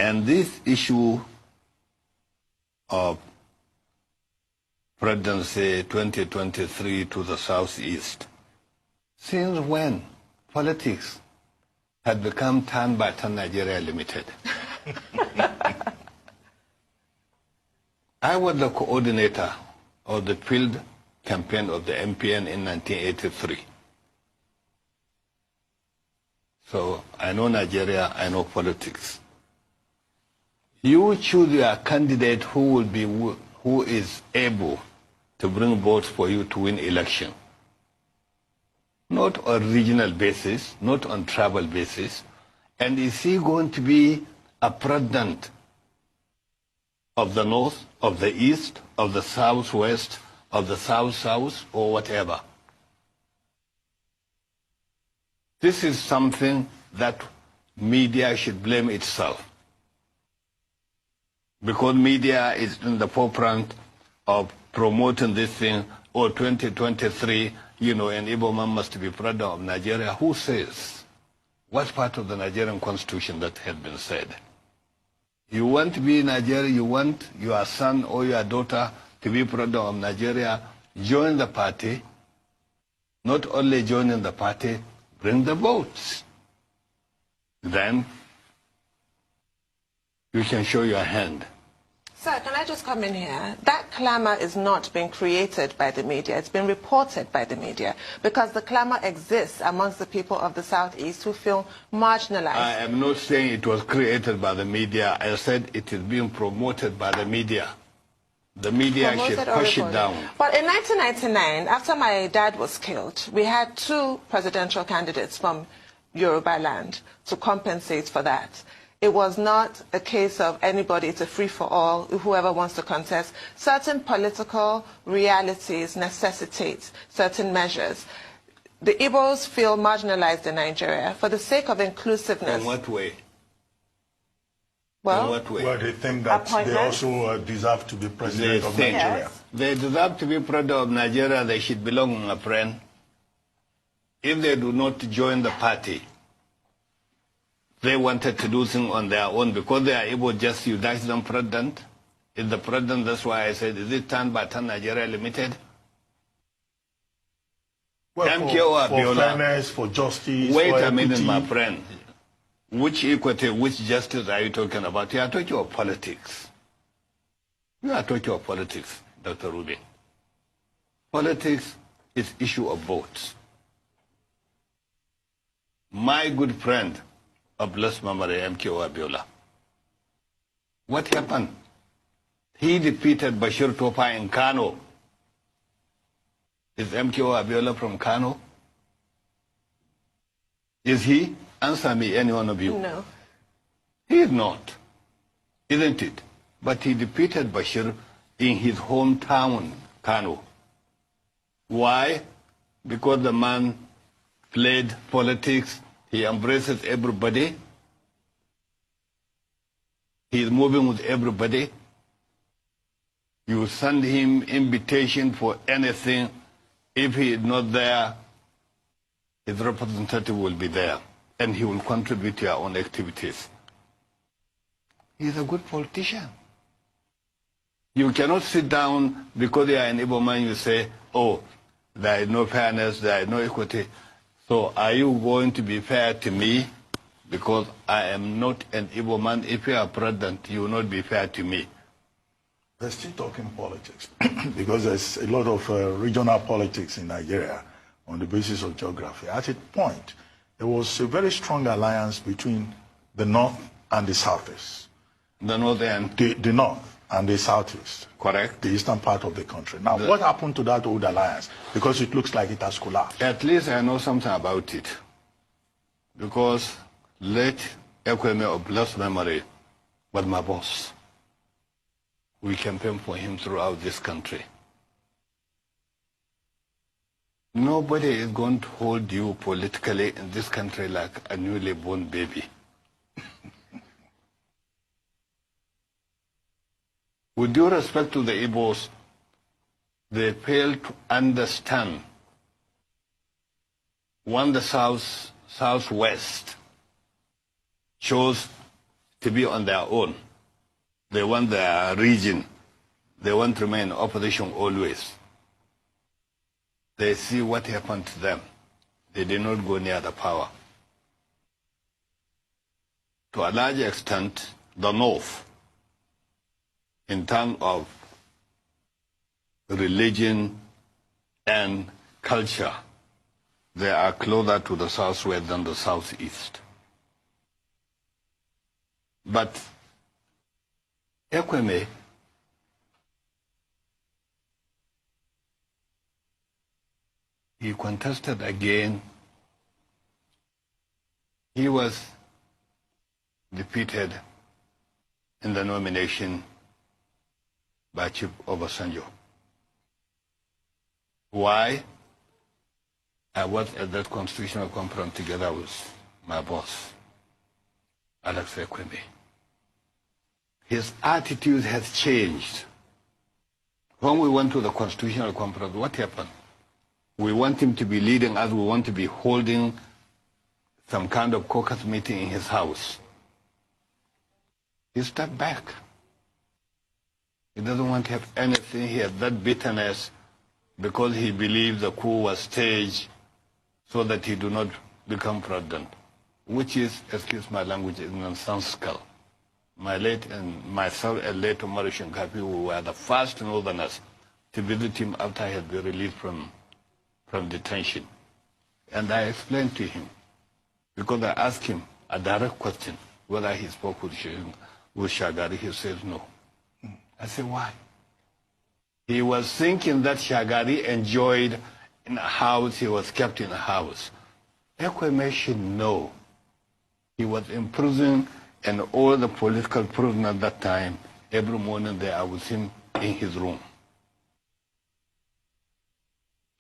And this issue of Presidency 2023 to the Southeast, since when politics had become Turn by Turn Nigeria Limited? I was the coordinator of the field campaign of the MPN in 1983. So I know Nigeria, I know politics. You choose your candidate who is able to bring votes for you to win election. Not on regional basis, not on tribal basis. And is he going to be a president of the North, of the East, of the Southwest, of the South-South, or whatever? This is something that media should blame itself. Because media is in the forefront of promoting this thing, or 2023, and Igbo man must be president of Nigeria. Who says? What part of the Nigerian constitution that has been said? You want to be in Nigeria, you want your son or your daughter to be president of Nigeria, join the party. Not only joining the party, bring the votes. Then you can show your hand. Sir, can I just come in here? That clamor is not being created by the media. It's been reported by the media because the clamor exists amongst the people of the Southeast who feel marginalized. I am not saying it was created by the media. I said it is being promoted by the media. The media should push it down. But in 1999, after my dad was killed, we had 2 presidential candidates from Yoruba land to compensate for that. It was not a case of anybody, it's a free-for-all, whoever wants to contest. Certain political realities necessitate certain measures. The Igbos feel marginalized in Nigeria for the sake of inclusiveness. In what way? Well, in what way? Well, they think that they also deserve to be president of Nigeria. Yes. They deserve to be president of Nigeria. They should belong, my friend. If they do not join the party, they wanted to do things on their own because they are able just to unite them president. Is the president, that's why I said, is it Turn by Turn Nigeria Limited? Well, for fairness, for justice, wait for a minute, equity. my friend. Which equity, which justice are you talking about? You are talking of politics. You are talking of politics, Dr. Rubin. Politics is issue of votes. My good friend, of blessed memory, MKO Abiola. What happened? He defeated Bashir Topa in Kano. Is MKO Abiola from Kano? Is he? Answer me, any one of you. No. He is not, isn't it? But he defeated Bashir in his hometown, Kano. Why? Because the man played politics. He embraces everybody. He is moving with everybody. You send him invitation for anything. If he is not there, his representative will be there, and he will contribute to your own activities. He is a good politician. You cannot sit down because you are an Igbo man, you say, oh, there is no fairness, there is no equity. So are you going to be fair to me? Because I am not an Igbo man. If you are president, you will not be fair to me. They're still talking politics because there's a lot of regional politics in Nigeria on the basis of geography. At a point, there was a very strong alliance between the North and the Southeast. The North and? The North and the Southeast. Correct. The eastern part of the country. Now, what happened to that old alliance? Because it looks like it has collapsed. At least I know something about it. Because late Ekweme of blessed memory was my boss. We campaigned for him throughout this country. Nobody is going to hold you politically in this country like a newly born baby. With due respect to the Igbos, they fail to understand when the Southwest chose to be on their own. They want their region. They want to remain in opposition always. They see what happened to them. They did not go near the power. To a large extent, the North, in terms of religion and culture, they are closer to the Southwest than the Southeast. But Ekweme, he contested again. He was defeated in the nomination by Chief Obasanjo. Why? I was at that constitutional conference together with my boss, Alex Ekweme. His attitude has changed. When we went to the constitutional conference, what happened? We want him to be leading us. We want to be holding some kind of caucus meeting in his house. He stepped back. He doesn't want to have anything. He had that bitterness because he believed the coup was staged so that he do not become president, which is, excuse my language, is nonsensical. My late and myself and later Umar Shinkafi were the first northerners to visit him after he had been released from detention. And I explained to him, because I asked him a direct question, whether he spoke with Shagari. He says no. I said, why? He was thinking that Shagari enjoyed in a house, he was kept in a house. Ekweme should know he was in prison, and all the political prisoners at that time, every morning they are with him in his room.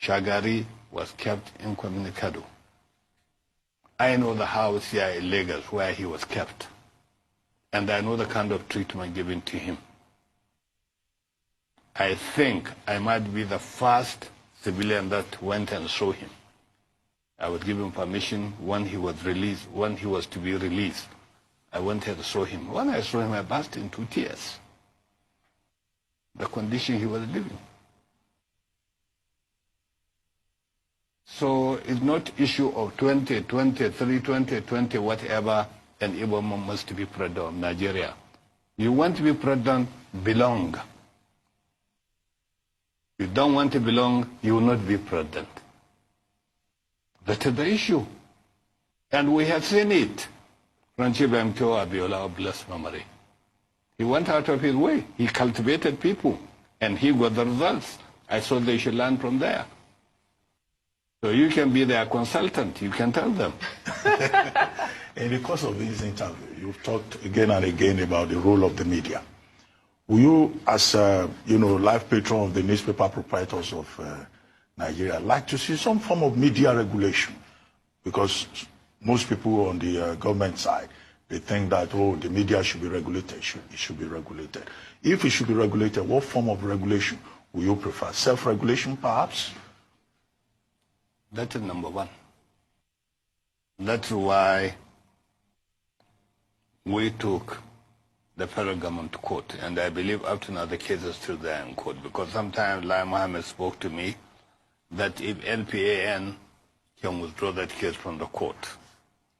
Shagari was kept incommunicado. I know the house here in Lagos where he was kept, and I know the kind of treatment given to him. I think I might be the first civilian that went and saw him. I was given permission when he was released, when he was to be released. I went and saw him. When I saw him, I burst into tears. The condition he was living. So it's not issue of 2023, 2020, whatever, and Igbo must be president of Nigeria. You want to be president, belong. You don't want to belong, you will not be president. That is the issue. And we have seen it. Franchi Bamto Abiola of blessed memory. He went out of his way. He cultivated people, and he got the results. I thought they should learn from there. So you can be their consultant. You can tell them. In the course of this interview, you've talked again and again about the role of the media. Will you, as life patron of the newspaper proprietors of Nigeria, like to see some form of media regulation? Because most people on the government side, they think that, the media should be regulated. It should be regulated. If it should be regulated, what form of regulation will you prefer? Self-regulation, perhaps? That is number one. That's why we took the federal government to court, and I believe up to now the case is still there in court, because sometimes Lai Mohammed spoke to me that if NPAN can withdraw that case from the court,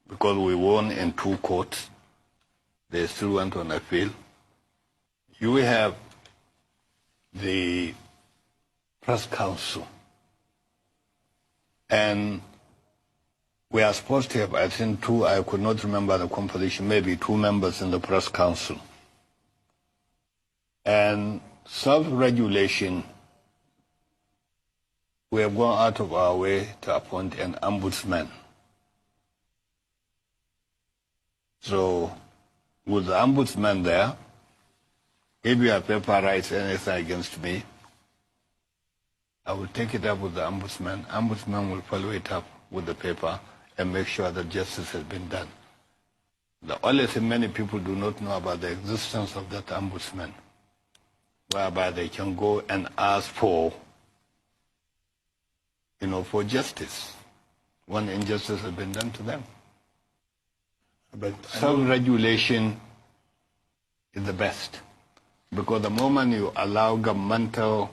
because we won in 2 courts, they still went on appeal. You have the press council, and we are supposed to have, I think, 2, I could not remember the composition, maybe 2 members in the press council. And self-regulation, we have gone out of our way to appoint an ombudsman. So, with the ombudsman there, if your paper writes anything against me, I will take it up with the ombudsman. Ombudsman will follow it up with the paper and make sure that justice has been done. The only thing many people do not know about the existence of that ombudsman, whereby they can go and ask for, for justice when injustice has been done to them. But self-regulation is the best. Because the moment you allow governmental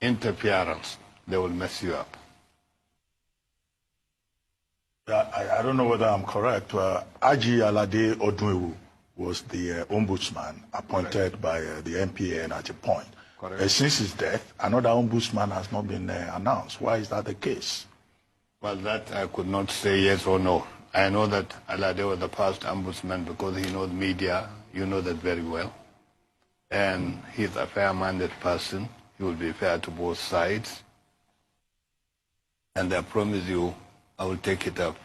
interference, they will mess you up. I don't know whether I'm correct. Aji Alade Odunwewu was the ombudsman appointed by the MPN at a point. Since his death, another ombudsman has not been announced. Why is that the case? Well, that I could not say yes or no. I know that Alade was the past ombudsman because he knows media. You know that very well. And he's a fair-minded person. He will be fair to both sides. And I promise you, I will take it up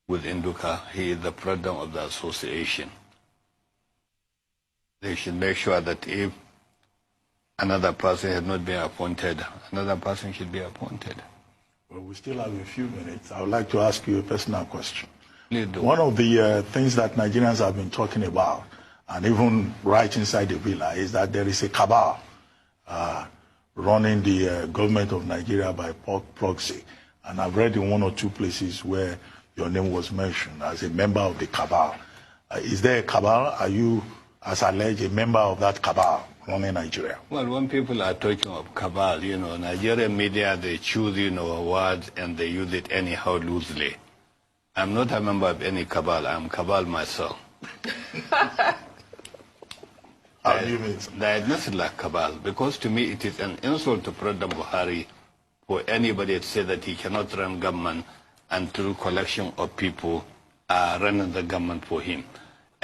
with Induka. He is the president of the association. They should make sure that if another person has not been appointed, another person should be appointed. Well, we still have a few minutes. I would like to ask you a personal question. Please do. One of the things that Nigerians have been talking about, and even right inside the villa, is that there is a cabal running the government of Nigeria by proxy. And I've read in one or two places where your name was mentioned as a member of the cabal. Is there a cabal? Are you, as alleged, a member of that cabal running Nigeria? Well, when people are talking of cabal, Nigerian media, they choose, a word and they use it anyhow loosely. I'm not a member of any cabal. I'm cabal myself. How do you mean? There is nothing like cabal, because to me it is an insult to President Buhari for anybody to say that he cannot run government until collection of people are running the government for him.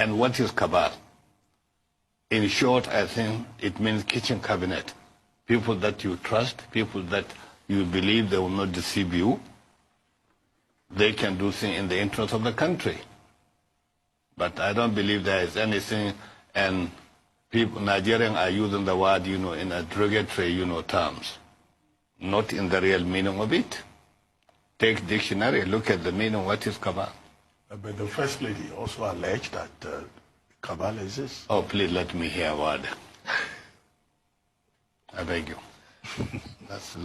And what is cabal? In short, I think it means kitchen cabinet. People that you trust, people that you believe they will not deceive you. They can do things in the interest of the country. But I don't believe there is anything, and people, Nigerians are using the word, in a derogatory, terms, not in the real meaning of it. Take dictionary, look at the meaning, what is cabal? But the First Lady also alleged that cabal exists. Oh, please let me hear a word. I beg you. Let's.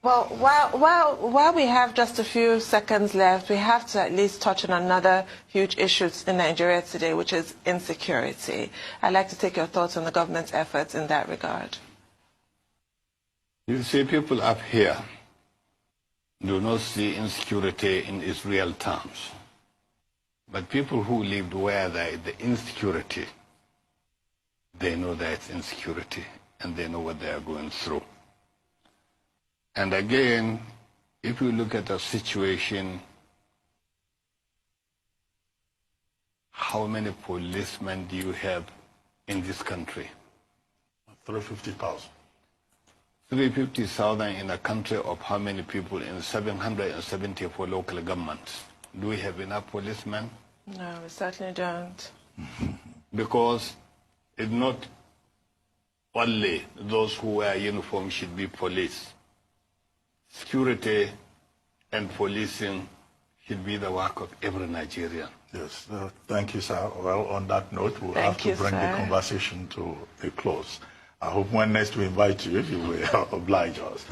Well, while we have just a few seconds left, we have to at least touch on another huge issue in Nigeria today, which is insecurity. I'd like to take your thoughts on the government's efforts in that regard. You see, people up here do not see insecurity in its real terms. But people who lived where there is the insecurity, they know there is insecurity, and they know what they are going through. And again, if you look at the situation, how many policemen do you have in this country? 350,000. 350,000 in a country of how many people in 774 local governments? Do we have enough policemen? No, we certainly don't. Because it's not only those who wear uniform should be police. Security and policing should be the work of every Nigerian. Yes, thank you, sir. Well, on that note, we'll have to bring the conversation to a close. I hope when next we invite you, you will oblige us.